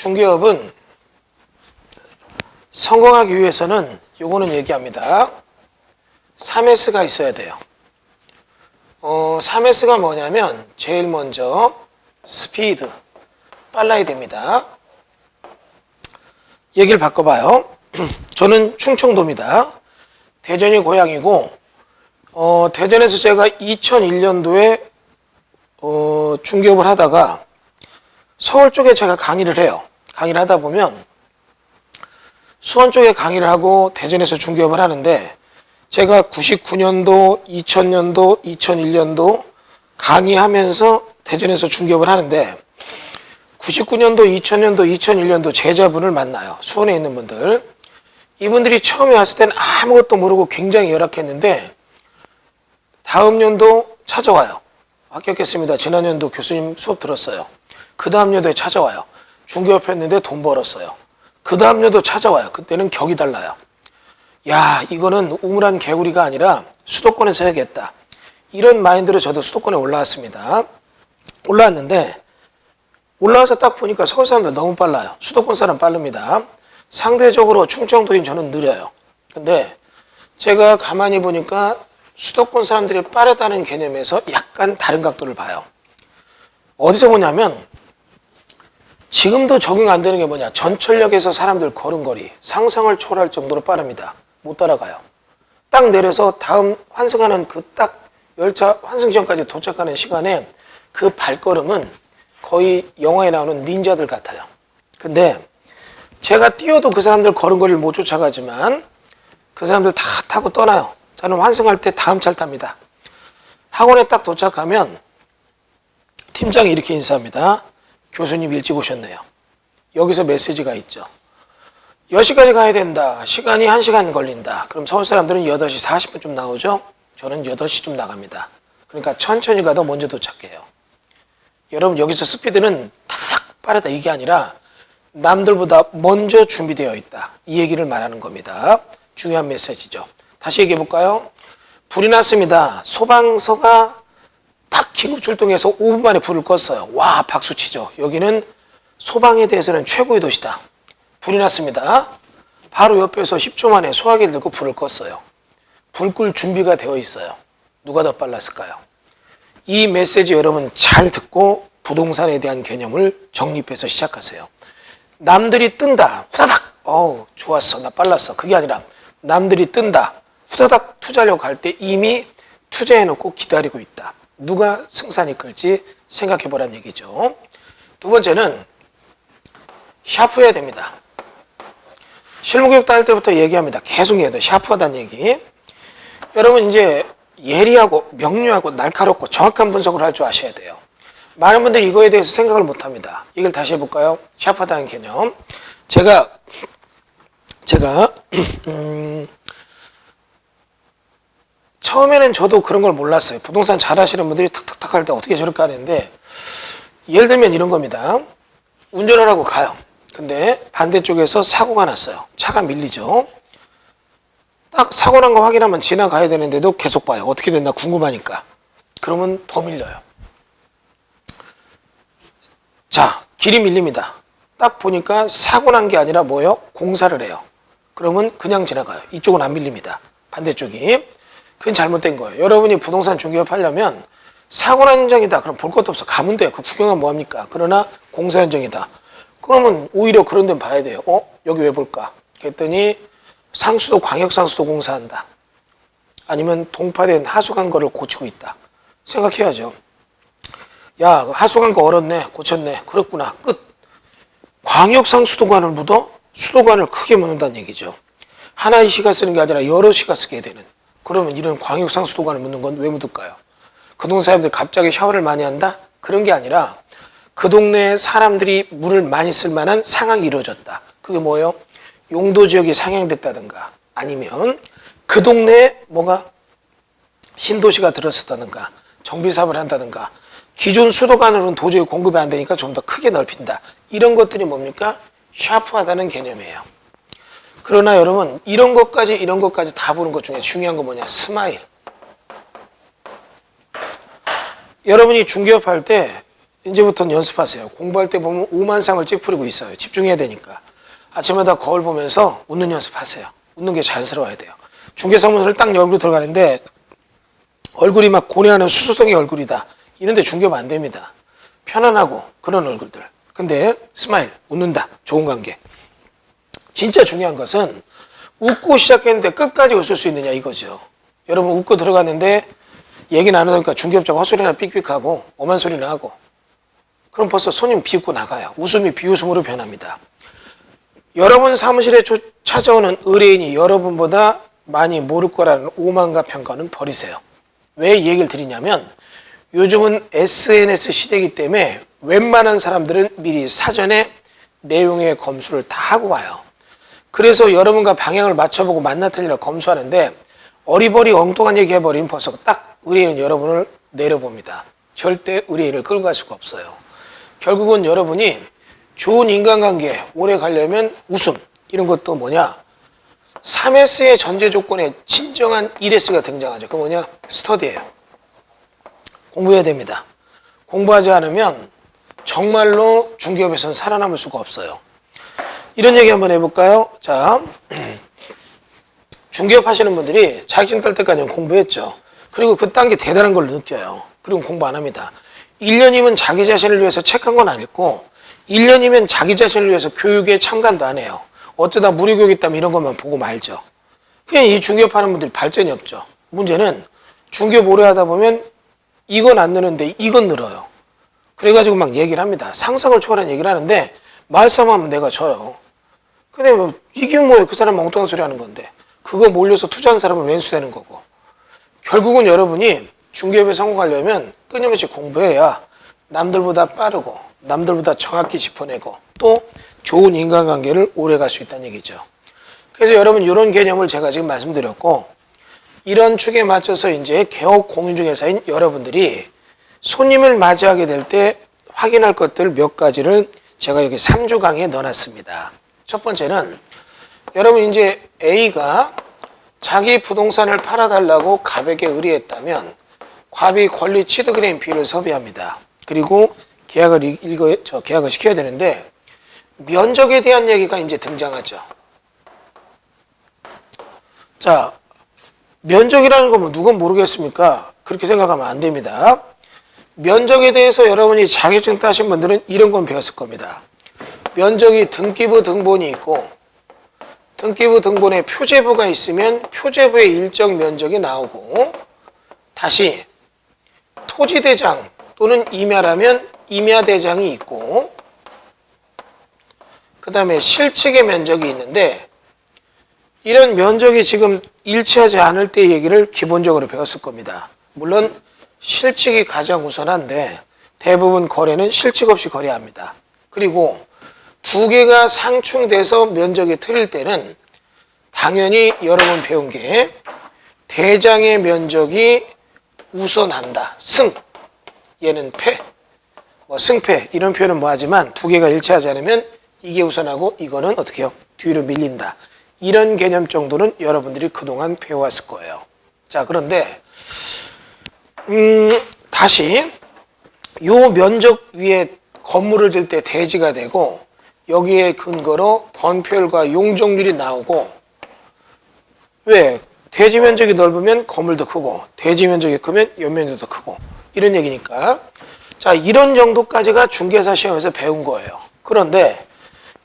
중개업은 성공하기 위해서는 요거는 얘기합니다. 3S가 있어야 돼요. 3S가 뭐냐면 제일 먼저 스피드, 빨라야 됩니다. 얘기를 바꿔봐요. 저는 충청도입니다. 대전이 고향이고 대전에서 제가 2001년도에 중개업을 하다가 서울 쪽에 제가 강의를 해요. 강의를 하다 보면 수원 쪽에 강의를 하고 대전에서 중개업을 하는데 제가 99년도, 2000년도, 2001년도 강의하면서 대전에서 중개업을 하는데 99년도, 2000년도, 2001년도 제자분을 만나요. 수원에 있는 분들. 이분들이 처음에 왔을 때는 아무것도 모르고 굉장히 열악했는데 다음 연도 찾아와요. 합격했습니다. 지난 연도 교수님 수업 들었어요. 그 다음 연도에 찾아와요. 중개업 했는데 돈 벌었어요. 그 다음 연도 찾아와요. 그때는 격이 달라요. 야, 이거는 우물한 개구리가 아니라 수도권에서 해야겠다. 이런 마인드로 저도 수도권에 올라왔습니다. 올라왔는데 올라와서 딱 보니까 서울 사람들 너무 빨라요. 수도권 사람 빠릅니다. 상대적으로 충청도인 저는 느려요. 근데 제가 가만히 보니까 수도권 사람들이 빠르다는 개념에서 약간 다른 각도를 봐요. 어디서 보냐면 지금도 적용 안 되는 게 뭐냐. 전철역에서 사람들 걸음걸이 상상을 초월할 정도로 빠릅니다. 못 따라가요. 딱 내려서 다음 환승하는 그 딱 열차 환승지역까지 도착하는 시간에 그 발걸음은 거의 영화에 나오는 닌자들 같아요. 근데 제가 뛰어도 그 사람들 걸음걸이를 못 쫓아가지만 그 사람들 다 타고 떠나요. 저는 환승할 때 다음 차를 탑니다. 학원에 딱 도착하면 팀장이 이렇게 인사합니다. 교수님 일찍 오셨네요. 여기서 메시지가 있죠. 10시까지 가야 된다. 시간이 1시간 걸린다. 그럼 서울 사람들은 8시 40분쯤 나오죠. 저는 8시쯤 나갑니다. 그러니까 천천히 가도 먼저 도착해요. 여러분 여기서 스피드는 타닥 빠르다 이게 아니라 남들보다 먼저 준비되어 있다. 이 얘기를 말하는 겁니다. 중요한 메시지죠. 다시 얘기해 볼까요? 불이 났습니다. 소방서가 딱 긴급 출동해서 5분 만에 불을 껐어요. 와, 박수 치죠. 여기는 소방에 대해서는 최고의 도시다. 불이 났습니다. 바로 옆에서 10초 만에 소화기를 들고 불을 껐어요. 불 끌 준비가 되어 있어요. 누가 더 빨랐을까요? 이 메시지 여러분 잘 듣고 부동산에 대한 개념을 정립해서 시작하세요. 남들이 뜬다. 후다닥. 어우, 좋았어. 나 빨랐어. 그게 아니라 남들이 뜬다. 후다닥 투자하려고 할 때 이미 투자해놓고 기다리고 있다. 누가 승산 이끌지 생각해보란 얘기죠. 두 번째는 샤프해야 됩니다. 실무교육 다닐 때부터 얘기합니다. 계속 얘기해요. 샤프하다는 얘기. 여러분 이제 예리하고 명료하고 날카롭고 정확한 분석을 할 줄 아셔야 돼요. 많은 분들이 이거에 대해서 생각을 못합니다. 이걸 다시 해볼까요? 샤프하다는 개념. 제가 처음에는 저도 그런 걸 몰랐어요. 부동산 잘 하시는 분들이 탁탁탁 할 때 어떻게 저렇게 하는데 예를 들면 이런 겁니다. 운전을 하고 가요. 근데 반대쪽에서 사고가 났어요. 차가 밀리죠. 딱 사고 난 거 확인하면 지나가야 되는데도 계속 봐요. 어떻게 됐나 궁금하니까. 그러면 더 밀려요. 자, 길이 밀립니다. 딱 보니까 사고 난 게 아니라 뭐예요? 공사를 해요. 그러면 그냥 지나가요. 이쪽은 안 밀립니다. 반대쪽이. 그건 잘못된 거예요. 여러분이 부동산 중개업 하려면 사고 난 현장이다. 그럼 볼 것도 없어. 가면 돼요. 그 구경하면 뭐합니까? 그러나 공사 현장이다. 그러면 오히려 그런 데는 봐야 돼요. 여기 왜 볼까? 그랬더니 상수도 광역상수도 공사한다. 아니면 동파된 하수관 거를 고치고 있다. 생각해야죠. 야, 하수관 거 얼었네. 고쳤네. 그렇구나. 끝. 광역상수도관을 묻어? 수도관을 크게 묻는다는 얘기죠. 하나의 시가 쓰는 게 아니라 여러 시가 쓰게 되는. 그러면 이런 광역상수도관을 묻는 건 왜 묻을까요? 그 동네 사람들 갑자기 샤워를 많이 한다? 그런 게 아니라 그 동네에 사람들이 물을 많이 쓸 만한 상황이 이루어졌다. 그게 뭐예요? 용도 지역이 상향됐다든가 아니면 그 동네에 뭐가 신도시가 들어섰다든가 정비 사업을 한다든가 기존 수도관으로는 도저히 공급이 안 되니까 좀 더 크게 넓힌다. 이런 것들이 뭡니까? 샤프하다는 개념이에요. 그러나 여러분 이런 것까지 다 보는 것 중에 중요한 건 뭐냐? 스마일. 여러분이 중개업 할 때 이제부터는 연습하세요. 공부할 때 보면 오만상을 찌푸리고 있어요. 집중해야 되니까. 아침마다 거울 보면서 웃는 연습하세요. 웃는 게 자연스러워야 돼요. 중개사무소를 딱 열고 들어가는데 얼굴이 막 고뇌하는 수수성의 얼굴이다. 이런데 중개하면 안 됩니다. 편안하고 그런 얼굴들. 근데 스마일, 웃는다. 좋은 관계. 진짜 중요한 것은 웃고 시작했는데 끝까지 웃을 수 있느냐 이거죠. 여러분 웃고 들어갔는데 얘기 나누니까 중개업자가 헛소리나 삑삑하고 오만 소리나 하고 그럼 벌써 손님 비웃고 나가요. 웃음이 비웃음으로 변합니다. 여러분 사무실에 찾아오는 의뢰인이 여러분보다 많이 모를 거라는 오만과 편견은 버리세요. 왜 이 얘기를 드리냐면 요즘은 SNS 시대이기 때문에 웬만한 사람들은 미리 사전에 내용의 검수를 다 하고 와요. 그래서 여러분과 방향을 맞춰보고 만나 틀리라 검수하는데 어리버리 엉뚱한 얘기 해버리면 벌써 딱 의뢰인은 여러분을 내려봅니다. 절대 의뢰인을 끌고 갈 수가 없어요. 결국은 여러분이 좋은 인간관계 오래 가려면 웃음 이런 것도 뭐냐 3S의 전제 조건에 진정한 1S가 등장하죠. 그 뭐냐 스터디예요. 공부해야 됩니다. 공부하지 않으면 정말로 중개업에서는 살아남을 수가 없어요. 이런 얘기 한번 해볼까요? 자, 중개업 하시는 분들이 자격증 딸 때까지는 공부했죠. 그리고 그 딴 게 대단한 걸 느껴요. 그리고 공부 안 합니다. 1년이면 자기 자신을 위해서 책 한 권 안 읽고 1년이면 자기 자신을 위해서 교육에 참관도 안 해요. 어쩌다 무료교육 있다면 이런 것만 보고 말죠. 그냥 이 중개업 하는 분들이 발전이 없죠. 문제는 중개업 오래 하다 보면 이건 안 느는데 이건 늘어요. 그래가지고 막 얘기를 합니다. 상상을 초월한 얘기를 하는데 말싸움하면 내가 져요. 근데 뭐 이게 뭐예요? 그 사람 엉뚱한 소리 하는 건데 그거 몰려서 투자하는 사람은 왼수되는 거고 결국은 여러분이 중개업에 성공하려면 끊임없이 공부해야 남들보다 빠르고 남들보다 정확히 짚어내고 또 좋은 인간관계를 오래 갈 수 있다는 얘기죠. 그래서 여러분 이런 개념을 제가 지금 말씀드렸고 이런 축에 맞춰서 이제 개업 공인중개사인 여러분들이 손님을 맞이하게 될 때 확인할 것들 몇 가지를 제가 여기 3주 강의에 넣어놨습니다. 첫 번째는 여러분 이제 A가 자기 부동산을 팔아달라고 갑에게 의뢰했다면 갑이 권리 취득은행 비율을 섭외합니다. 그리고 계약을 시켜야 되는데 면적에 대한 얘기가 이제 등장하죠. 자, 면적이라는 건 뭐 누가 모르겠습니까? 그렇게 생각하면 안 됩니다. 면적에 대해서 여러분이 자격증 따신 분들은 이런 건 배웠을 겁니다. 면적이 등기부 등본이 있고 등기부 등본에 표제부가 있으면 표제부의 일정 면적이 나오고 다시 토지대장 또는 임야라면 임야대장이 있고 그 다음에 실측의 면적이 있는데 이런 면적이 지금 일치하지 않을 때 얘기를 기본적으로 배웠을 겁니다. 물론 실측이 가장 우선한데 대부분 거래는 실측 없이 거래합니다. 그리고 두 개가 상충돼서 면적이 틀릴 때는 당연히 여러분 배운 게 대장의 면적이 우선한다. 승, 얘는 패, 뭐 승패 이런 표현은 뭐하지만 두 개가 일치하지 않으면 이게 우선하고 이거는 어떻게 해요? 뒤로 밀린다. 이런 개념 정도는 여러분들이 그동안 배워왔을 거예요. 자, 그런데 다시 요 면적 위에 건물을 질 때 대지가 되고 여기에 근거로 건폐율과 용적률이 나오고 왜? 대지 면적이 넓으면 건물도 크고 대지 면적이 크면 연면적도 크고 이런 얘기니까 자 이런 정도까지가 중개사 시험에서 배운 거예요. 그런데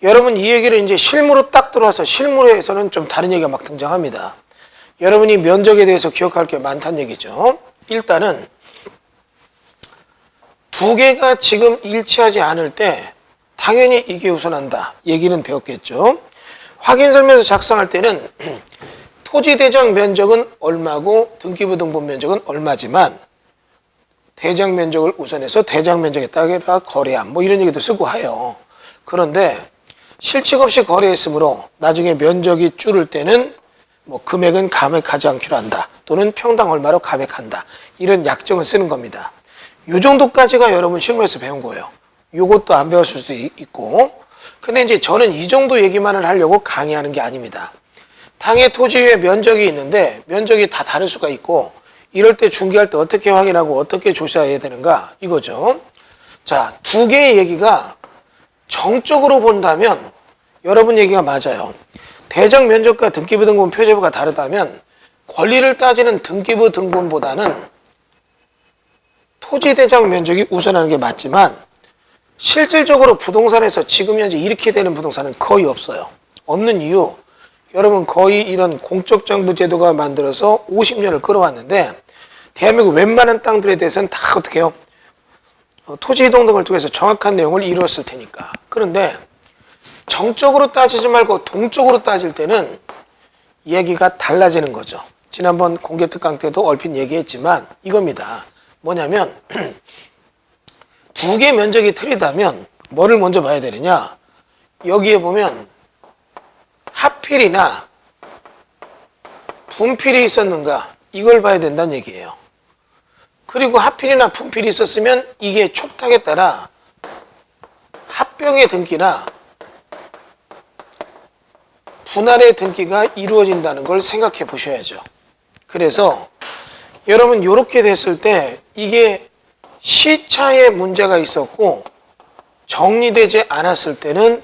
여러분 이 얘기를 이제 실무로 딱 들어와서 실무에서는 좀 다른 얘기가 막 등장합니다. 여러분이 면적에 대해서 기억할 게 많다는 얘기죠. 일단은 두 개가 지금 일치하지 않을 때 당연히 이게 우선한다. 얘기는 배웠겠죠. 확인설명서 작성할 때는 토지대장 면적은 얼마고 등기부 등본 면적은 얼마지만 대장 면적을 우선해서 대장 면적에 따라 거래함 뭐 이런 얘기도 쓰고 해요. 그런데 실측 없이 거래했으므로 나중에 면적이 줄을 때는 뭐 금액은 감액하지 않기로 한다. 또는 평당 얼마로 감액한다. 이런 약정을 쓰는 겁니다. 이 정도까지가 여러분 실무에서 배운 거예요. 요것도 안 배웠을 수도 있고. 근데 이제 저는 이 정도 얘기만을 하려고 강의하는 게 아닙니다. 당의 토지 위에 면적이 있는데 면적이 다 다를 수가 있고 이럴 때 중개할 때 어떻게 확인하고 어떻게 조사해야 되는가 이거죠. 자, 두 개의 얘기가 정적으로 본다면 여러분 얘기가 맞아요. 대장 면적과 등기부 등본 표제부가 다르다면 권리를 따지는 등기부 등본보다는 토지 대장 면적이 우선하는 게 맞지만 실질적으로 부동산에서 지금 현재 이렇게 되는 부동산은 거의 없어요. 없는 이유, 여러분 거의 이런 공적장부 제도가 만들어서 50년을 끌어왔는데 대한민국 웬만한 땅들에 대해서는 다 어떻게 해요? 토지 이동 등을 통해서 정확한 내용을 이루었을 테니까. 그런데 정적으로 따지지 말고 동적으로 따질 때는 얘기가 달라지는 거죠. 지난번 공개특강 때도 얼핏 얘기했지만 이겁니다. 뭐냐면 두 개 면적이 틀리다면 뭐를 먼저 봐야 되느냐? 여기에 보면 하필이나 분필이 있었는가 이걸 봐야 된다는 얘기예요. 그리고 하필이나 분필이 있었으면 이게 촉탁에 따라 합병의 등기나 분할의 등기가 이루어진다는 걸 생각해 보셔야죠. 그래서 여러분 이렇게 됐을 때 이게 시차에 문제가 있었고 정리되지 않았을 때는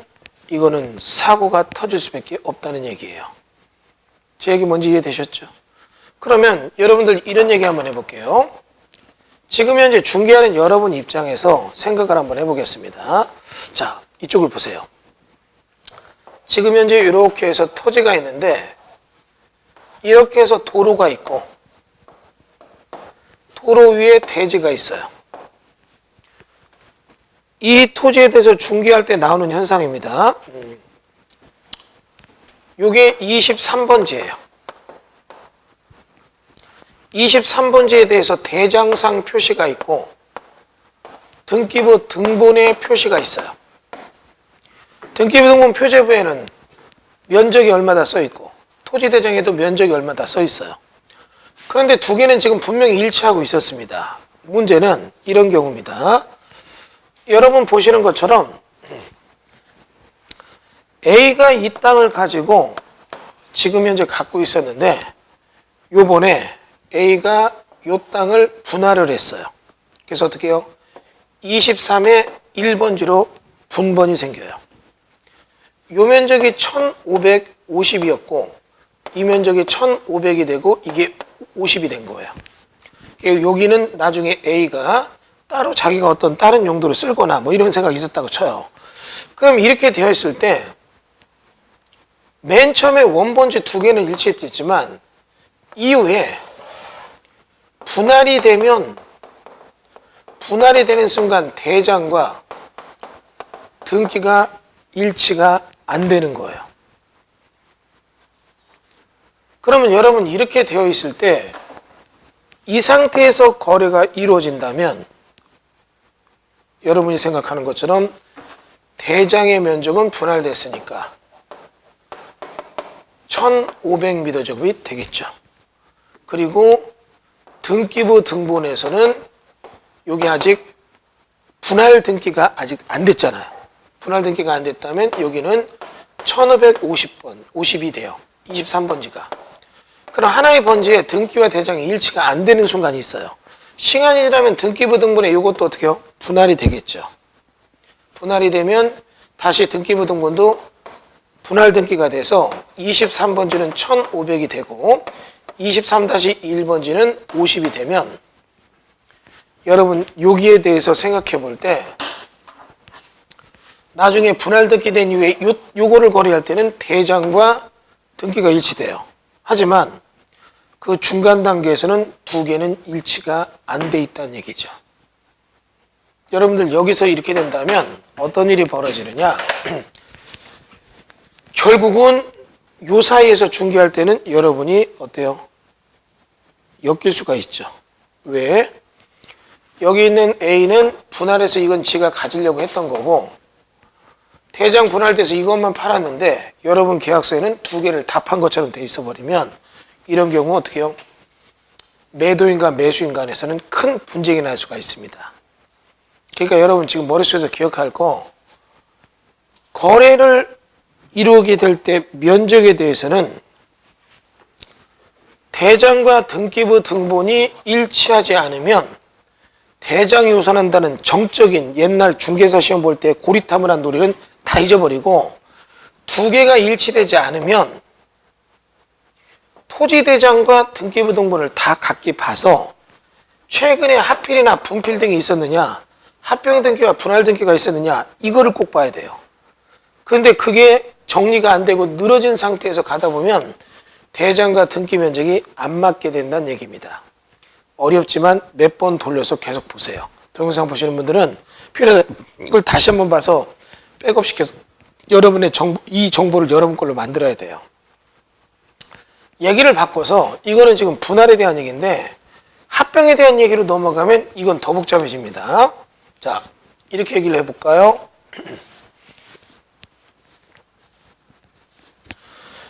이거는 사고가 터질 수밖에 없다는 얘기예요. 제 얘기 뭔지 이해되셨죠? 그러면 여러분들 이런 얘기 한번 해볼게요. 지금 현재 중개하는 여러분 입장에서 생각을 한번 해보겠습니다. 자, 이쪽을 보세요. 지금 현재 이렇게 해서 토지가 있는데 이렇게 해서 도로가 있고 도로 위에 대지가 있어요. 이 토지에 대해서 중개할 때 나오는 현상입니다. 이게 23번지예요. 23번지에 대해서 대장상 표시가 있고 등기부 등본에 표시가 있어요. 등기부 등본 표제부에는 면적이 얼마다 써 있고 토지 대장에도 면적이 얼마다 써 있어요. 그런데 두 개는 지금 분명히 일치하고 있었습니다. 문제는 이런 경우입니다. 여러분 보시는 것처럼 A가 이 땅을 가지고 지금 현재 갖고 있었는데 요번에 A가 이 땅을 분할을 했어요. 그래서 어떻게 해요? 23의 1번지로 분번이 생겨요. 요 면적이 1550이었고 이 면적이 1500이 되고 이게 50이 된 거예요. 여기는 나중에 A가 따로 자기가 어떤 다른 용도로 쓸거나 뭐 이런 생각이 있었다고 쳐요. 그럼 이렇게 되어 있을 때 맨 처음에 원본지 두 개는 일치했지만 이후에 분할이 되면 분할이 되는 순간 대장과 등기가 일치가 안 되는 거예요. 그러면 여러분 이렇게 되어 있을 때 이 상태에서 거래가 이루어진다면 여러분이 생각하는 것처럼 대장의 면적은 분할됐으니까 1500m제곱이 되겠죠. 그리고 등기부 등본에서는 여기 아직 분할 등기가 아직 안 됐잖아요. 분할 등기가 안 됐다면 여기는 1550번, 50이 돼요. 23번지가. 그럼 하나의 번지에 등기와 대장이 일치가 안 되는 순간이 있어요. 시간이 지나면 등기부 등본에 이것도 어떻게 해요? 분할이 되겠죠. 분할이 되면 다시 등기부 등본도 분할 등기가 돼서 23번지는 1500이 되고 23-1번지는 50이 되면 여러분 여기에 대해서 생각해 볼 때 나중에 분할 등기 된 이후에 요거를 거래할 때는 대장과 등기가 일치돼요. 하지만 그 중간 단계에서는 두 개는 일치가 안 돼 있다는 얘기죠. 여러분들 여기서 이렇게 된다면 어떤 일이 벌어지느냐? 결국은 요 사이에서 중개할 때는 여러분이 어때요? 엮일 수가 있죠. 왜? 여기 있는 A는 분할해서 이건 지가 가지려고 했던 거고 대장 분할돼서 이것만 팔았는데 여러분 계약서에는 두 개를 다 판 것처럼 돼 있어 버리면 이런 경우 어떻게 해요? 매도인과 매수인 간에서는 큰 분쟁이 날 수가 있습니다. 그러니까 여러분 지금 머릿속에서 기억할 거 거래를 이루게 될 때 면적에 대해서는 대장과 등기부 등본이 일치하지 않으면 대장이 우선한다는 정적인 옛날 중개사 시험 볼 때 고리탐을 한 논리는 다 잊어버리고 두 개가 일치되지 않으면 토지대장과 등기부등본을 다 각기 봐서 최근에 합필이나 분필 등이 있었느냐, 합병 등기와 분할 등기가 있었느냐, 이거를 꼭 봐야 돼요. 그런데 그게 정리가 안 되고 늘어진 상태에서 가다 보면 대장과 등기 면적이 안 맞게 된다는 얘기입니다. 어렵지만 몇 번 돌려서 계속 보세요. 동영상 보시는 분들은 필요하다 이걸 다시 한번 봐서 백업시켜서 여러분의 이 정보를 여러분 걸로 만들어야 돼요. 얘기를 바꿔서 이거는 지금 분할에 대한 얘기인데 합병에 대한 얘기로 넘어가면 이건 더 복잡해집니다. 자, 이렇게 얘기를 해볼까요?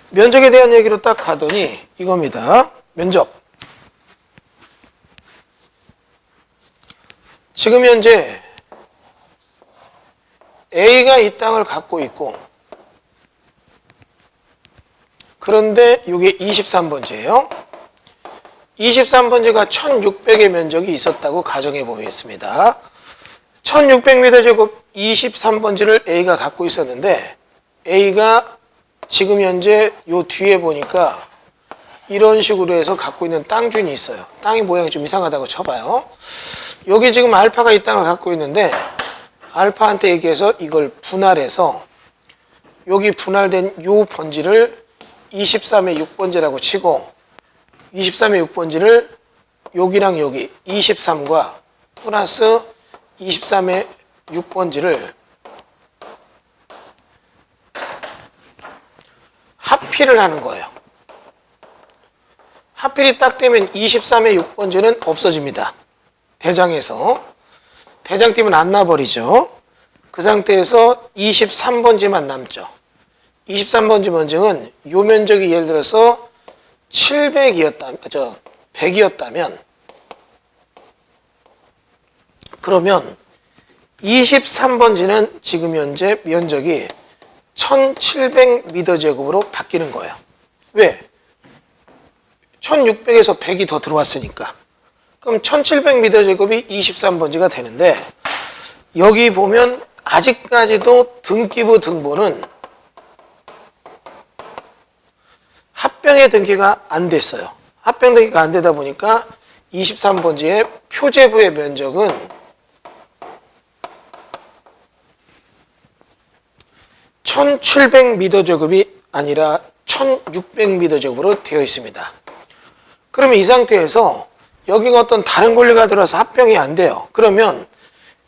면적에 대한 얘기로 딱 가더니 이겁니다. 면적. 지금 현재 A가 이 땅을 갖고 있고 그런데 이게 23번지예요. 23번지가 1600의 면적이 있었다고 가정해 보겠습니다. 1600m 제곱 23번지를 A가 갖고 있었는데 A가 지금 현재 요 뒤에 보니까 이런 식으로 해서 갖고 있는 땅 주인이 있어요. 땅의 모양이 좀 이상하다고 쳐봐요. 여기 지금 알파가 이 땅을 갖고 있는데 알파한테 얘기해서 이걸 분할해서 여기 분할된 요 번지를 23의 6번지라고 치고 23의 6번지를 여기랑 여기 23과 플러스 23의 6번지를 합필을 하는 거예요. 합필이 딱 되면 23의 6번지는 없어집니다. 대장에서. 대장 띄면 안 나버리죠. 그 상태에서 23번지만 남죠. 23번지 면적은 요 면적이 예를 들어서 100이었다면 그러면 23번지는 지금 현재 면적이 1700m 제곱으로 바뀌는 거예요. 왜? 1600에서 100이 더 들어왔으니까. 그럼 1700m 제곱이 23번지가 되는데 여기 보면 아직까지도 등기부 등본은 합병의 등기가 안 됐어요. 합병 등기가 안 되다 보니까 23번지의 표제부의 면적은 1700m 제곱이 아니라 1600m 제곱으로 되어 있습니다. 그러면 이 상태에서 여기가 어떤 다른 권리가 들어서 합병이 안 돼요. 그러면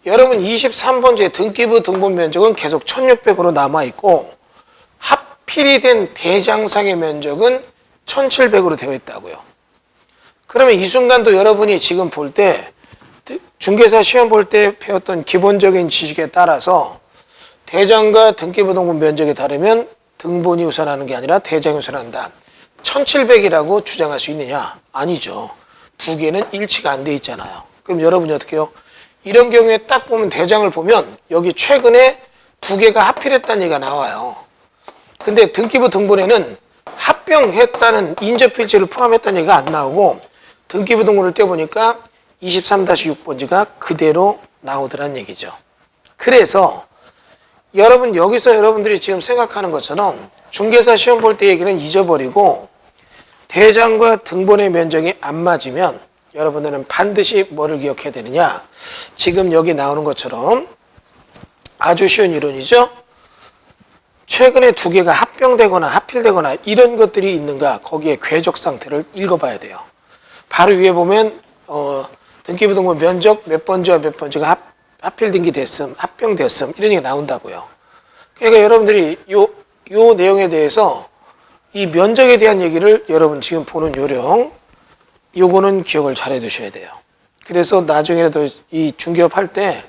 여러분 23번지의 등기부 등본 면적은 계속 1600으로 남아있고 합필이 된 대장상의 면적은 1700으로 되어 있다고요. 그러면 이 순간도 여러분이 지금 볼 때 중개사 시험 볼 때 배웠던 기본적인 지식에 따라서 대장과 등기부 등본 면적이 다르면 등본이 우선하는 게 아니라 대장이 우선한다. 1700이라고 주장할 수 있느냐? 아니죠. 두 개는 일치가 안 돼 있잖아요. 그럼 여러분이 어떻게 해요? 이런 경우에 딱 보면 대장을 보면 여기 최근에 두 개가 합필했다는 얘기가 나와요. 근데 등기부 등본에는 합병했다는 인접필지를 포함했다는 얘기가 안 나오고 등기부 등본을 떼보니까 23-6번지가 그대로 나오더란 얘기죠. 그래서 여러분 여기서 여러분들이 지금 생각하는 것처럼 중개사 시험 볼 때 얘기는 잊어버리고 대장과 등본의 면적이 안 맞으면 여러분들은 반드시 뭐를 기억해야 되느냐? 지금 여기 나오는 것처럼 아주 쉬운 이론이죠. 최근에 두 개가 합병되거나 합필되거나 이런 것들이 있는가 거기에 궤적 상태를 읽어봐야 돼요. 바로 위에 보면 등기부 등본 면적 몇 번지와 몇 번지가 합필 등기 됐음, 합병됐음 이런 얘기가 나온다고요. 그러니까 여러분들이 요 내용에 대해서 이 면적에 대한 얘기를 여러분 지금 보는 요령 요거는 기억을 잘 해두셔야 돼요. 그래서 나중에라도 이 중개업 할 때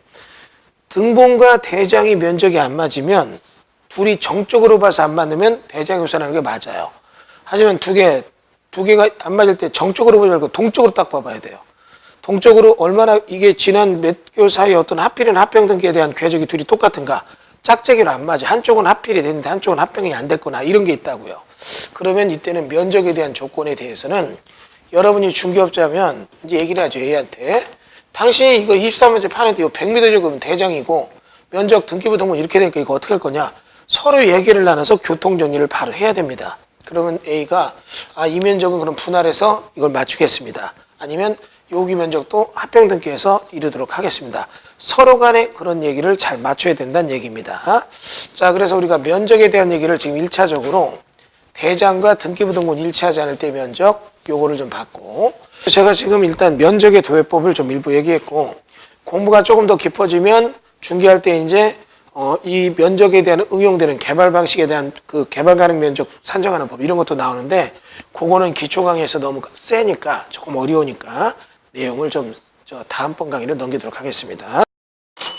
등본과 대장이 면적이 안 맞으면 둘이 정적으로 봐서 안 맞으면 대장이 우선하는 게 맞아요. 하지만 두 개가 안 맞을 때 정적으로 보지 말고 동적으로 딱 봐봐야 돼요. 동적으로 얼마나 이게 지난 몇 개월 사이에 어떤 합필이나 합병 등기에 대한 궤적이 둘이 똑같은가 짝짝이로 안 맞아. 한쪽은 합필이 됐는데 한쪽은 합병이 안 됐거나 이런 게 있다고요. 그러면 이때는 면적에 대한 조건에 대해서는 여러분이 중개업자면 이제 얘기를 하죠. A한테 당신이 이거 23문제 파는데 이 100m 적으면 대장이고 면적 등기부 등본 이렇게 되니까 이거 어떻게 할 거냐? 서로 얘기를 나눠서 교통 정리를 바로 해야 됩니다. 그러면 A가 이 면적은 그럼 분할해서 이걸 맞추겠습니다. 아니면 여기 면적도 합병 등기해서 이루도록 하겠습니다. 서로 간에 그런 얘기를 잘 맞춰야 된다는 얘기입니다. 자, 그래서 우리가 면적에 대한 얘기를 지금 1차적으로 대장과 등기부 등본 일치하지 않을 때 면적 요거를 좀 봤고, 제가 지금 일단 면적의 도해법을 좀 일부 얘기했고, 공부가 조금 더 깊어지면 중개할 때 이제 이 면적에 대한 응용되는 개발 방식에 대한 그 개발 가능 면적 산정하는 법 이런 것도 나오는데, 그거는 기초 강의에서 너무 세니까 조금 어려우니까 내용을 좀 다음번 강의로 넘기도록 하겠습니다.